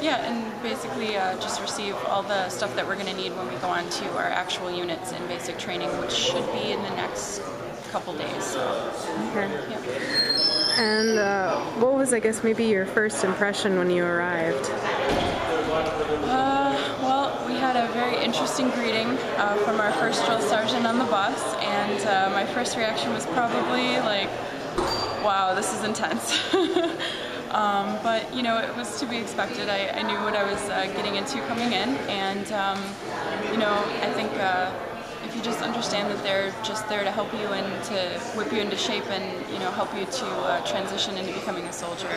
Yeah, and basically just receive all the stuff that we're going to need when we go on to our actual units in basic training, which should be in the next couple days. So. Okay. Yeah. And what was, I guess, maybe your first impression when you arrived? Well, we had a very interesting greeting from our first drill sergeant on the bus, and my first reaction was probably like, wow, this is intense. But, you know, it was to be expected. I knew what I was getting into coming in, and, you know, I think if you just understand that they're just there to help you and to whip you into shape and, you know, help you to transition into becoming a soldier,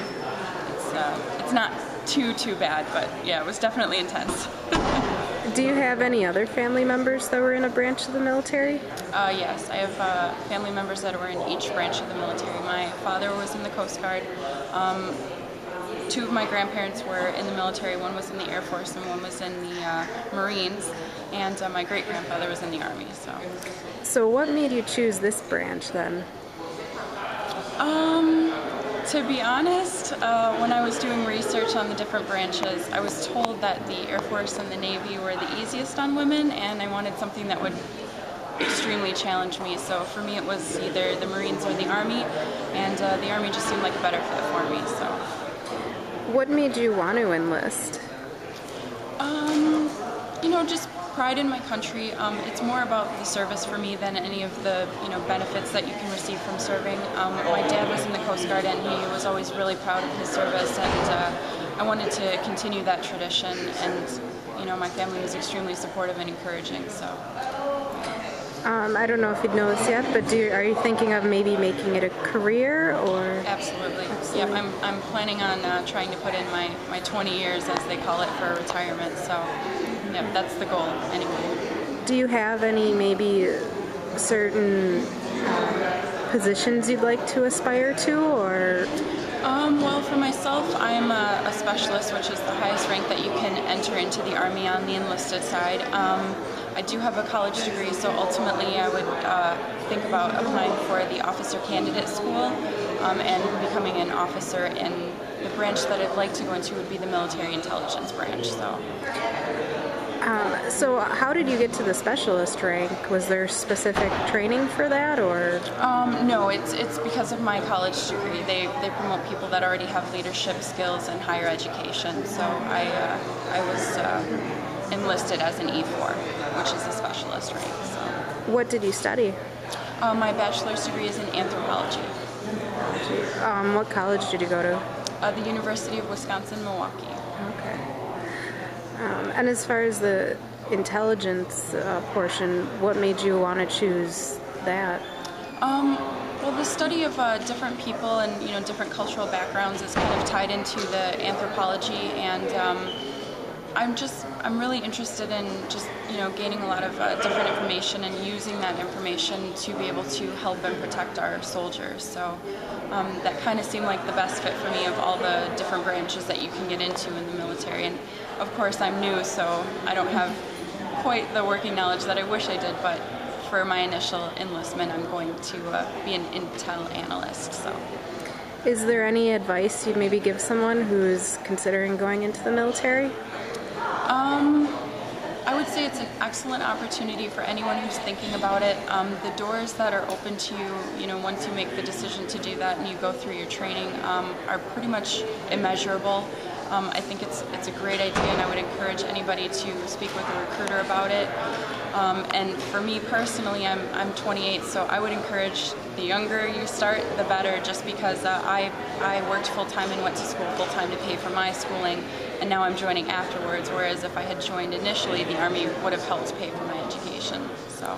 it's not too bad, but yeah, it was definitely intense. Do you have any other family members that were in a branch of the military? Yes, I have family members that were in each branch of the military. My father was in the Coast Guard. Two of my grandparents were in the military. One was in the Air Force and one was in the Marines. And my great-grandfather was in the Army. So what made you choose this branch then? To be honest, when I was doing research on the different branches, I was told that the Air Force and the Navy were the easiest on women, and I wanted something that would extremely challenge me. So for me, it was either the Marines or the Army, and the Army just seemed like a better fit for me. So, what made you want to enlist? You know, just pride in my country. It's more about the service for me than any of the, you know, benefits that you can receive from serving. My dad was in the Coast Guard and he was always really proud of his service, and I wanted to continue that tradition, and, you know, my family was extremely supportive and encouraging, so. I don't know if you'd know this yet, but are you thinking of maybe making it a career, or? Absolutely. Yeah, I'm planning on trying to put in my 20 years, as they call it, for retirement, so yeah, that's the goal anyway. Do you have any maybe certain positions you'd like to aspire to, or? Well, for myself, I'm a specialist, which is the highest rank that you can enter into the Army on the enlisted side. I do have a college degree, so ultimately I would think about applying for the officer candidate school and becoming an officer, and the branch that I'd like to go into would be the military intelligence branch. So how did you get to the specialist rank? Was there specific training for that, or? No, it's because of my college degree. They promote people that already have leadership skills and higher education. So I was enlisted as an E4, which is a specialist rank. So. What did you study? My bachelor's degree is in anthropology. What college did you go to? The University of Wisconsin-Milwaukee. Okay. And as far as the intelligence portion, what made you want to choose that? Well, the study of different people and, you know, different cultural backgrounds is kind of tied into the anthropology, and I'm really interested in just, you know, gaining a lot of different information and using that information to be able to help and protect our soldiers. So that kind of seemed like the best fit for me of all the different branches that you can get into in the military. And of course, I'm new, so I don't have quite the working knowledge that I wish I did, but for my initial enlistment, I'm going to be an intel analyst. So. Is there any advice you'd maybe give someone who's considering going into the military? I would say it's an excellent opportunity for anyone who's thinking about it. The doors that are open to you, you know, once you make the decision to do that and you go through your training, are pretty much immeasurable. I think it's a great idea, and I would encourage anybody to speak with a recruiter about it. And for me personally, I'm 28, so I would encourage the younger you start, the better, just because I worked full-time and went to school full-time to pay for my schooling, and now I'm joining afterwards, whereas if I had joined initially, the Army would have helped pay for my education. So.